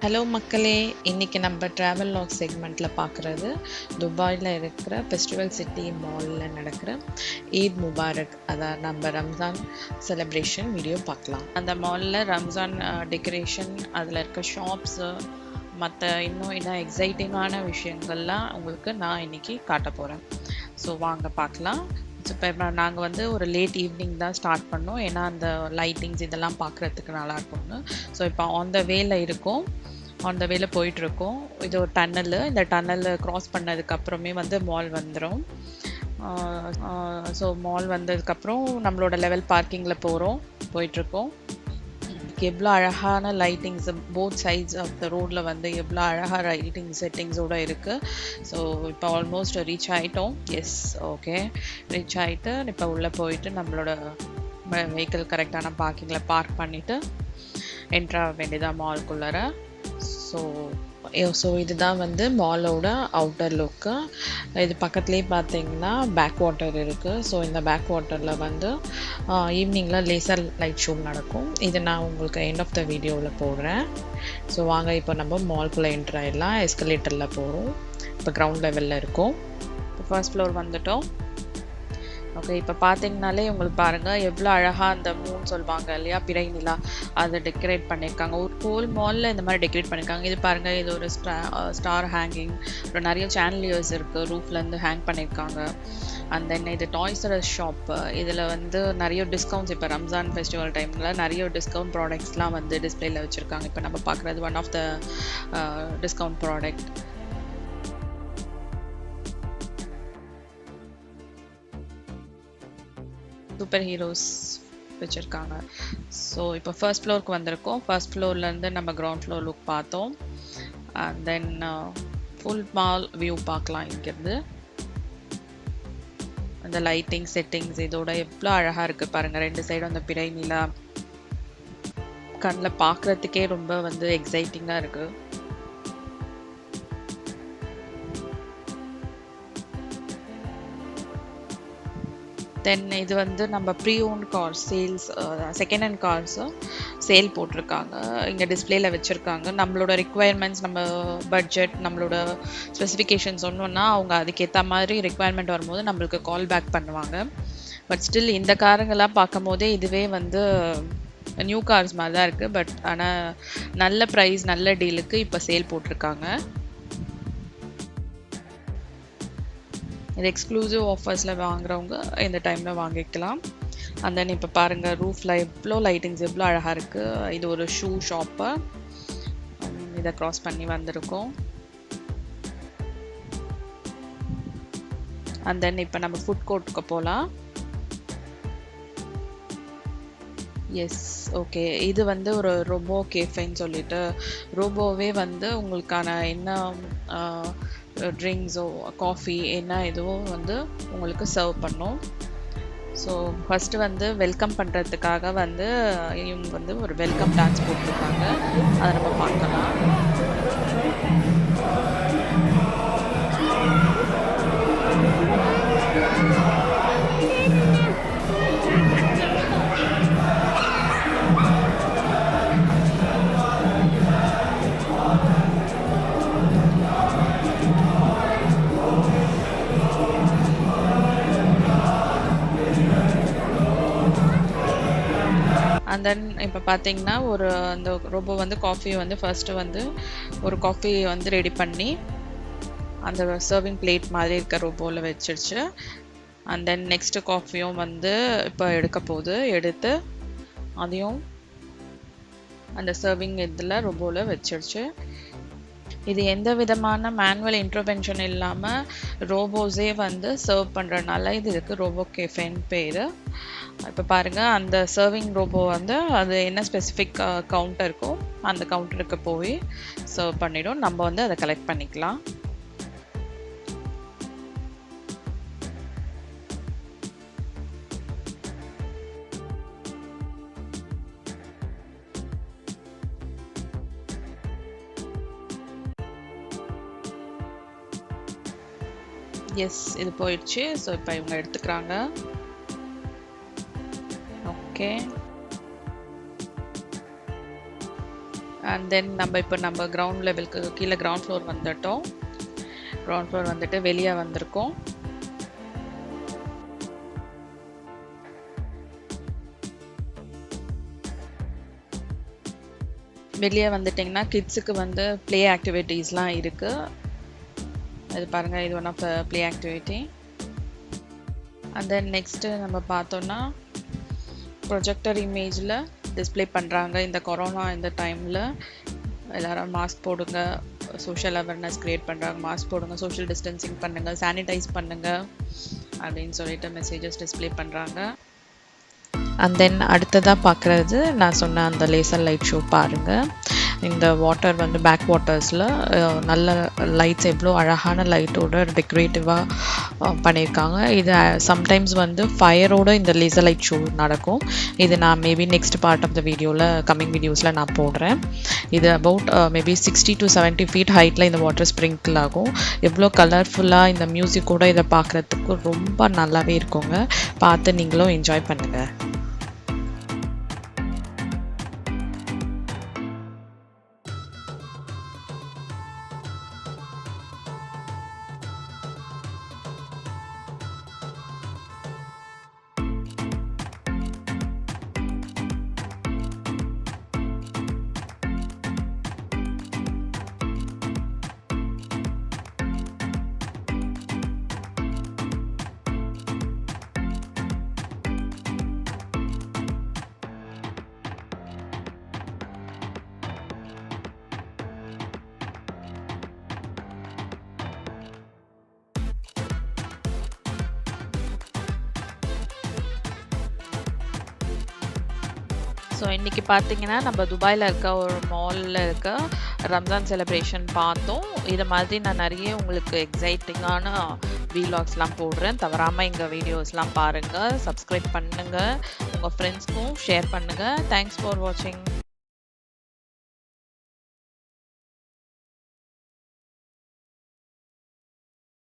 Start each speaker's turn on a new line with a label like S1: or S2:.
S1: Hello மக்களே, இன்னைக்கு நம்ம ட்ராவல் லாக் செக்மெண்ட்டில் பார்க்குறது துபாயில் இருக்கிற ஃபெஸ்டிவல் சிட்டி மாலில் நடக்கிற ஈத் முபாரக், அதாவது நம்ம ரம்ஜான் செலிப்ரேஷன் வீடியோ பார்க்கலாம். அந்த மாலில் ரம்ஜான் டெக்கரேஷன், அதில் இருக்க ஷாப்ஸு, மற்ற இன்னும் என்ன எக்ஸைட்டிங்கான விஷயங்கள்லாம் உங்களுக்கு நான் இன்னைக்கு காட்ட போகிறேன். ஸோ வாங்க பார்க்கலாம். ஸோ இப்போ நாங்கள் வந்து ஒரு லேட் ஈவினிங் தான் ஸ்டார்ட் பண்ணோம், ஏன்னா அந்த லைட்டிங்ஸ் இதெல்லாம் பார்க்குறதுக்கு நல்லாயிருக்கும்னு. ஸோ இப்போ ஆன் த வேல இருக்கோம், ஆன் த வேல போயிட்டுருக்கோம். இது ஒரு டன்னலு, இந்த டன்னல் க்ராஸ் பண்ணதுக்கப்புறமே வந்து மால் வந்துடும். ஸோ மால் வந்ததுக்கப்புறம் நம்மளோட லெவல் பார்க்கிங்கில் போயிட்டுருக்கோம். எவ்வளோ அழகான lightings both sides of the ரோடில் வந்து எவ்வளோ அழகாக லைட்டிங் செட்டிங்ஸோடு இருக்குது. ஸோ இப்போ ஆல்மோஸ்ட் ரீச் ஆகிட்டோம். எஸ், ஓகே, ரீச் ஆகிட்டு இப்போ உள்ளே போயிட்டு நம்மளோட வெஹிக்கிள் கரெக்டான பார்க்கிங்கில் பார்க் பண்ணிவிட்டு என்ட்ராக வேண்டியதாக மால்குள்ளார. ஸோ இதுதான் வந்து மாலோட அவுட்டர் லுக்கு. இது பக்கத்துலேயே பார்த்தீங்கன்னா பேக் வாட்டர் இருக்குது. ஸோ இந்த பேக் வாட்டரில் வந்து ஈவினிங்கில் லேசர் லைட் ஷோ நடக்கும். இது நான் உங்களுக்கு எண்ட் ஆஃப் த வீடியோவில் போடுறேன். ஸோ வாங்க இப்போ நம்ம மால்குள்ளே என்ட்ரு ஆகிடலாம். எஸ்கலேட்டரில் போகிறோம். இப்போ கிரவுண்ட் லெவலில் இருக்கோம். இப்போ ஃபர்ஸ்ட் ஃப்ளோர் வந்துட்டோம். ஓகே, இப்போ பார்த்தீங்கனாலே உங்களுக்கு பாருங்கள் எவ்வளோ அழகாக அந்த மூன் சொல்லுவாங்க இல்லையா, பிறை நிலா, அதை டெக்கரேட் பண்ணியிருக்காங்க. ஒரு ஹோல் மாலில் இந்த மாதிரி டெக்கரேட் பண்ணியிருக்காங்க. இது பாருங்கள், இது ஒரு ஸ்டார் ஹேங்கிங், அப்புறம் நிறைய சேனலியர்ஸ் இருக்குது, ரூஃப்லேருந்து ஹேங் பண்ணியிருக்காங்க. அண்ட் தென் இது டாய்ஸரஸ் ஷாப்பு. இதில் வந்து நிறைய டிஸ்கவுண்ட்ஸ், இப்போ ரம்ஜான் ஃபெஸ்டிவல் டைமில் நிறைய டிஸ்கவுண்ட் ப்ராடக்ட்ஸ்லாம் வந்து டிஸ்பிளேல வச்சுருக்காங்க. இப்போ நம்ம பார்க்குறது one of the discount product. Super heroes வச்சுருக்காங்க. ஸோ இப்போ ஃபர்ஸ்ட் ஃப்ளோருக்கு வந்திருக்கோம். ஃபர்ஸ்ட் ஃப்ளோர்லேருந்து நம்ம கிரவுண்ட் ஃப்ளோர் லுக் பார்த்தோம். And then full mall view பார்க்கலாம் இங்கேருந்து. அந்த லைட்டிங் செட்டிங்ஸ் இதோட எவ்வளோ அழகாக இருக்குது பாருங்கள். ரெண்டு சைடும் அந்த பிறை நிலா கண்ணில் பார்க்குறதுக்கே ரொம்ப வந்து எக்ஸைட்டிங்காக இருக்குது. தென் இது வந்து நம்ம pre owned cars sales, second hand கார்ஸும் சேல் போட்டிருக்காங்க, இங்கே டிஸ்பிளேல வச்சுருக்காங்க. நம்மளோட ரிக்குவயர்மெண்ட்ஸ், நம்ம பட்ஜெட், நம்மளோட ஸ்பெசிஃபிகேஷன்ஸ் ஒன்றுன்னா அவங்க அதுக்கேற்ற மாதிரி ரிக்குவயர்மெண்ட் வரும்போது நம்மளுக்கு கால் பேக் பண்ணுவாங்க. பட் ஸ்டில் இந்த காருங்கெல்லாம் பார்க்கும் போதே இதுவே வந்து நியூ கார்ஸ் மாதிரி தான் இருக்குது. பட் ஆனால் நல்ல ப்ரைஸ், நல்ல டீலுக்கு இப்போ சேல் போட்டிருக்காங்க. இது எக்ஸ்க்ளூசிவ் ஆஃபர்ஸில் வாங்குறவங்க இந்த டைமில் வாங்கிக்கலாம். அண்ட் தென் இப்போ பாருங்கள் ரூஃபில் எவ்வளோ லைட்டிங்ஸ் எவ்வளோ அழகாக இருக்குது. இது ஒரு ஷூ ஷாப்பு. இதை க்ராஸ் பண்ணி வந்திருக்கோம். அண்ட் தென் இப்போ நம்ம ஃபுட் கோர்ட்டுக்கு போகலாம். எஸ், ஓகே, இது வந்து ஒரு ரோபோ கேஃபேன்னு சொல்லிட்டு, ரோபோவே வந்து உங்களுக்கான என்ன ட்ரிங்க்ஸோ காஃபி என்ன எதுவோ வந்து உங்களுக்கு சர்வ் பண்ணும். ஸோ ஃபஸ்ட்டு வந்து வெல்கம் பண்ணுறதுக்காக வந்து இவங்க வந்து ஒரு வெல்கம் டான்ஸ் போட்டிருக்காங்க, அதை நம்ம பார்க்கலாம். அண்ட் தென் இப்போ பார்த்தீங்கன்னா அந்த ரோபோ வந்து காஃபி வந்து ஃபர்ஸ்ட்டு வந்து ஒரு காஃபி வந்து ரெடி பண்ணி அந்த சர்விங் பிளேட் மாதிரி இருக்க ரோபோவில் வச்சிருச்சு. அண்ட் தென் நெக்ஸ்ட்டு காஃபியும் வந்து இப்போ எடுத்து அதையும் அந்த சர்விங் இதில் ரோபோவில் வச்சிருச்சு. இது எந்த விதமான மேனுவல் இன்டர்வென்ஷன் இல்லாமல் ரோபோஸே வந்து சர்வ் பண்ணுறதுனால இது இருக்குது ரோபோ கேஃபேன்னு பேர். இப்போ பாருங்கள், அந்த சர்விங் ரோபோ வந்து அது என்ன ஸ்பெசிஃபிக் கவுண்டர் இருக்கோ அந்த கவுண்டருக்கு போய் சர்வ் பண்ணிடும். நம்ம வந்து அதை கலெக்ட் பண்ணிக்கலாம். எஸ், இது போயிடுச்சு. ஸோ இப்போ இவங்க எடுத்துக்கிறாங்க. ஓகே, அண்ட் தென் நம்ம கிரவுண்ட் லெவலுக்கு கீழே கிரவுண்ட் ஃப்ளோர் வந்துட்டோம். கிரவுண்ட் ஃப்ளோர் வந்துட்டு வெளியே வந்திருக்கோம். வெளியே வந்துட்டிங்கன்னா கிட்ஸுக்கு வந்து ப்ளே ஆக்டிவிட்டீஸ்லாம் இருக்குது. இது பாருங்கள், இது one of the play activity. And then next நம்ம பார்த்தோன்னா ப்ரொஜெக்டர் இமேஜில் டிஸ்பிளே பண்ணுறாங்க. இந்த கொரோனா இந்த டைமில் எல்லோரும் மாஸ்க் போடுங்க, சோஷியல் அவேர்னஸ் க்ரியேட் பண்ணுறாங்க. மாஸ்க் போடுங்க, சோஷியல் டிஸ்டன்சிங் பண்ணுங்கள், சானிடைஸ் பண்ணுங்கள் அப்படின்னு சொல்லிட்டு மெசேஜஸ் டிஸ்பிளே பண்ணுறாங்க. அண்ட் தென் அடுத்ததாக பார்க்குறது நான் சொன்ன அந்த லேசர் லைட் ஷோ பாருங்கள். இந்த வாட்டர் வந்து பேக் வாட்டர்ஸில் நல்ல லைட்ஸ், எவ்வளோ அழகான லைட்டோட டெக்கரேட்டிவாக பண்ணியிருக்காங்க. இது சம்டைம்ஸ் வந்து ஃபயரோட இந்த லேசர் லைட் ஷோ நடக்கும். இது நான் maybe next part of the வீடியோவில், கம்மிங் வீடியோஸில் நான் போடுறேன். இது அபவுட் மேபி 60 to 70 feet ஹைட்டில் இந்த வாட்டர் ஸ்ப்ரிங்கிள் ஆகும். எவ்வளோ கலர்ஃபுல்லாக இந்த மியூசிக்கோடு இதை பார்க்குறதுக்கு ரொம்ப நல்லாவே இருக்குங்க. பார்த்து நீங்களும் என்ஜாய் பண்ணுங்கள். ஸோ இன்றைக்கி பார்த்தீங்கன்னா நம்ம துபாயில் இருக்க ஒரு மாலில் இருக்க ரம்ஜான் செலிப்ரேஷன் பார்த்தோம். இது மாதிரி நான் நிறைய உங்களுக்கு எக்ஸைட்டிங்கான வீலாக்ஸ்லாம் போடுறேன். தவறாமல் எங்கள் வீடியோஸ்லாம் பாருங்கள், சப்ஸ்கிரைப் பண்ணுங்கள், உங்கள் ஃப்ரெண்ட்ஸ்க்கும் ஷேர் பண்ணுங்கள். தேங்க்ஸ் ஃபார் வாட்சிங்.